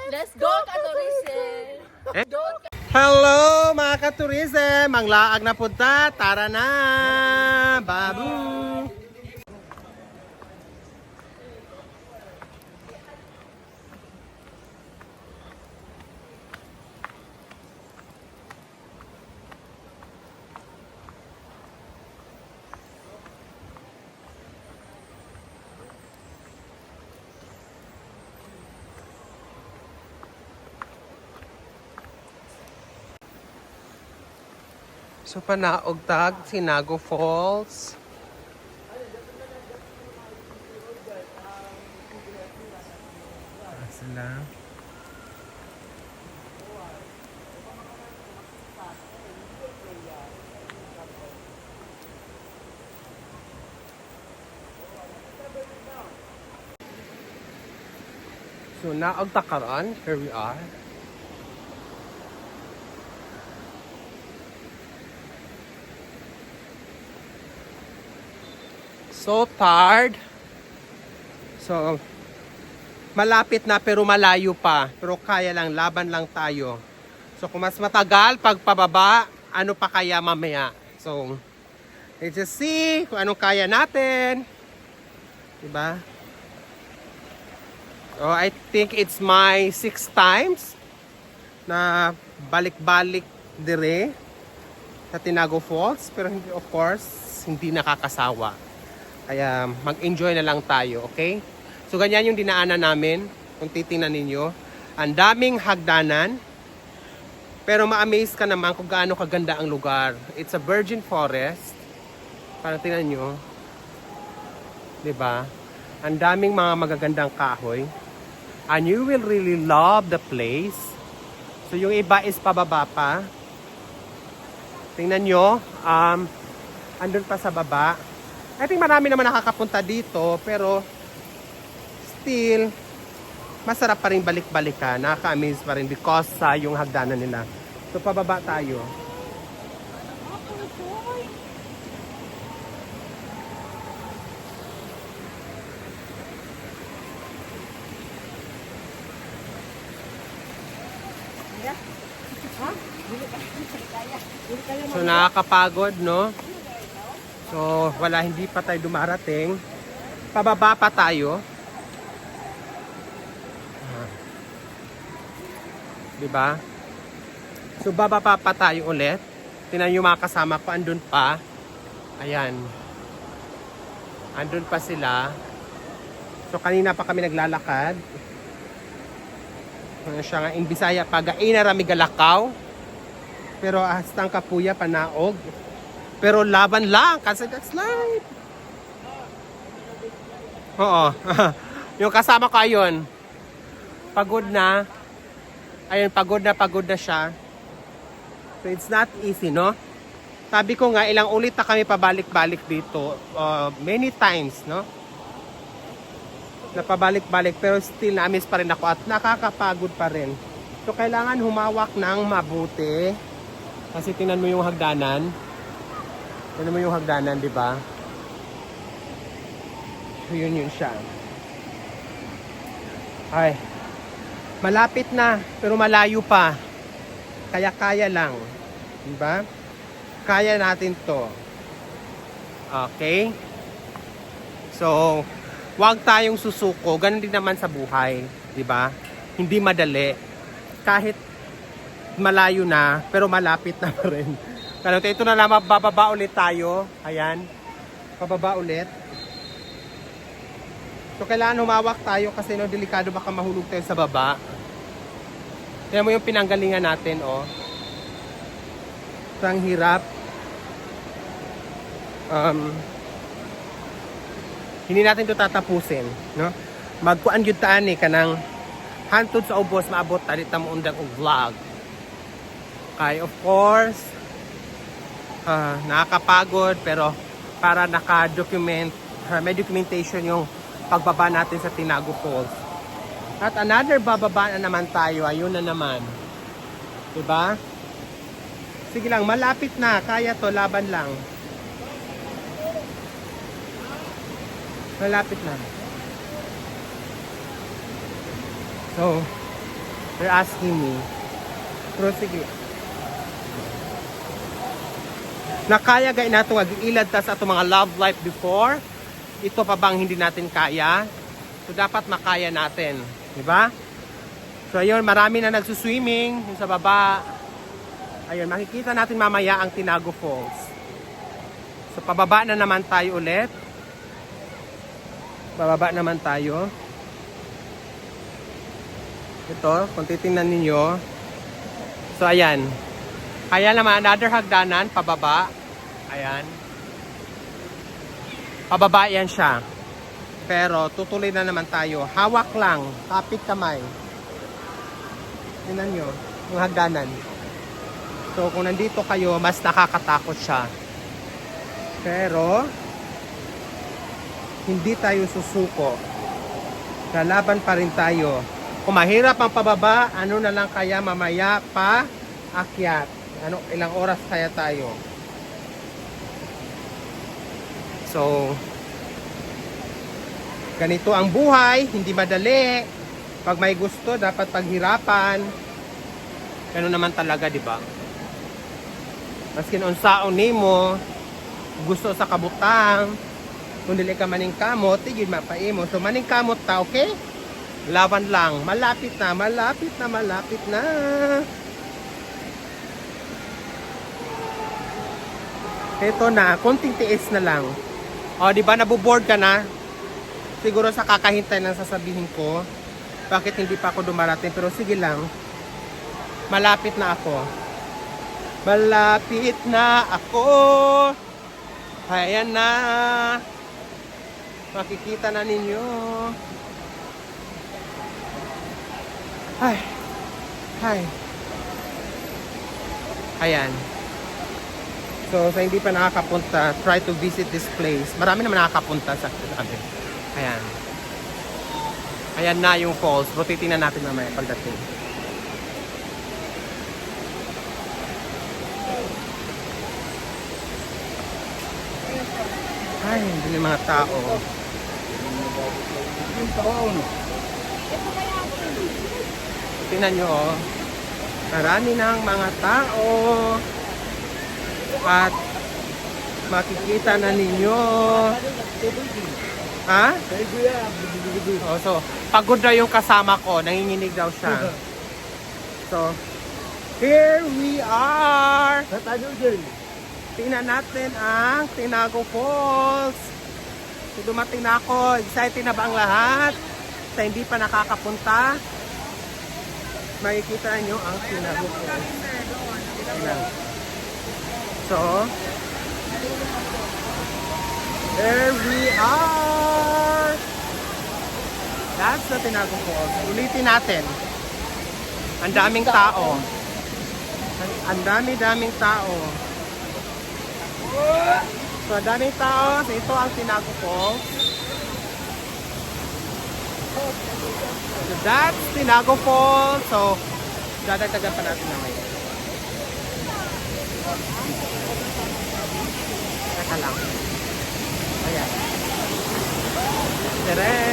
Let's go, Katorise! Hello mga katurism! Ang laag na punta, tara na! Babu! So panaog tag Sinago Falls. Sila. So naog ta karon, here we are. So tired. So malapit na pero malayo pa. Pero kaya lang, laban lang tayo. So kung mas matagal pagpababa, ano pa kaya mamaya? So let's just see kung anong kaya natin. Diba? So I think it's my 6 times na balik-balik dire sa Tinago Falls. Pero of course, hindi nakakasawa. Kaya mag-enjoy na lang tayo, okay? So ganyan yung dinaanan namin, kung titingnan ninyo. Ang daming hagdanan, pero ma-amaze ka naman kung gaano kaganda ang lugar. It's a virgin forest. Parang tingnan nyo. Diba? Ang daming mga magagandang kahoy. And you will really love the place. So yung iba is pababa pa. Tingnan nyo, andun pa sa baba. I think marami naman nakakapunta dito, pero still, masarap pa rin balik-balikan. Nakaka-amaze pa rin because sa yung hagdanan nila. So, pababa tayo. So, nakakapagod, no? So, hindi pa tayo dumarating. Pababa pa tayo. Diba? So, bababa pa tayo ulit. Tingnan yung mga kasama ko, andun pa. Ayan. Andun pa sila. So, kanina pa kami naglalakad. Ano siya nga, in Bisaya, pagaina rami galakaw. Pero hastang kapuya, panaog. Pero laban lang, kasi that's life. Oo. Yung kasama ko ayun, pagod na. Ayun, pagod na siya. So it's not easy, no? Sabi ko nga, ilang ulit na kami pabalik-balik dito. Many times, no? Napabalik-balik, pero still na-miss pa rin ako at nakakapagod pa rin. So kailangan humawak ng mabuti. Kasi tingnan mo yung hagdanan. Tingnan mo yung hagdanan, di ba? So yun siya. Ay. Malapit na, pero malayo pa. Kaya lang. Diba? Kaya natin to. Okay? So, huwag tayong susuko. Ganun din naman sa buhay. Diba? Hindi madali. Kahit malayo na, pero malapit na pa rin. Kaya ito na lang, bababa ulit tayo. Ayan. Pababa ulit. So, kailangan humawak tayo kasi no, delikado baka mahulog tayo sa baba. Kaya mo yung pinanggalingan natin, oh. Ang hirap. Hindi natin ito tatapusin, no? Magkuan yun taan eh, kanang hantod sa ubos, maabot talit na mo undang og vlog. Okay, of course, nakakapagod, pero para naka-document, may documentation yung pagbaba natin sa Tinago Falls. At another bababa na naman tayo. Ayun na naman. Diba? Sige lang, malapit na. Kaya to, laban lang. Malapit na. So, They're asking me. Pero sige. Nakaya gay nato ag-ilad ta sa ato mga love life before. Ito pa bang hindi natin kaya? So dapat makaya natin, di ba? So ayun, marami na nagsuswimming yung sa baba. Ayun, makikita natin mamaya ang Tinago Falls. So pababa na naman tayo ulit. Bababa naman tayo. Ito, kung titingnan ninyo. So ayan. Kaya naman, another hagdanan, pababa. Ayan. Pababa yan siya. Pero tutuloy na naman tayo. Hawak lang. Kapit kamay. Tingnan nyo. Yung hagdanan. So kung nandito kayo, mas nakakatakot siya. Pero hindi tayo susuko. Lalaban pa rin tayo. Kung mahirap ang pababa, ano na lang kaya mamaya pa akyat. Ano, ilang oras kaya tayo. So, ganito ang buhay, hindi madali. Pag may gusto, dapat paghirapan. Ganun naman talaga, di ba? Maskin unsaon nimo, gusto sa kabutang, kung dili ka maning kamot, tigid mapaimo. So maning kamot ta, okay? Laban lang, malapit na, malapit na, malapit na. Ito na, konting tiis na lang. O, di ba nabuboard ka na? Siguro sa kakahintay ng sasabihin ko, bakit hindi pa ako dumarating? Pero sige lang, malapit na ako. Malapit na ako. Ayan na. Makikita na ninyo. Ay. Ay. Ayan. So, sa hindi pa nakakapunta, try to visit this place. Marami naman nakakapunta sa atin. Ayan. Ayan na yung falls. Pero titingnan natin mamaya pagdating. Ay, hindi yung mga tao. Tingnan nyo, oh. Marami ng mga tao. At makikita na ninyo. Ha? Oh, so, pagod daw yung kasama ko. Nanginginig daw siya. So, here we are. Tingnan natin ang Tinago Falls. So, dumating na ako. Excited na ba ang lahat? Sa hindi pa nakakapunta, makikita nyo ang Tinago Falls. Tingnan. So, there we are. That's the Tinago Falls. Ulitin natin. Ang daming tao. Ang dami-daming tao. So, ang daming tao. So, ito ang Tinago Falls. So, that's Tinago Falls. So, dadagdagan pa natin naman. Teka lang. Ayan. Tere!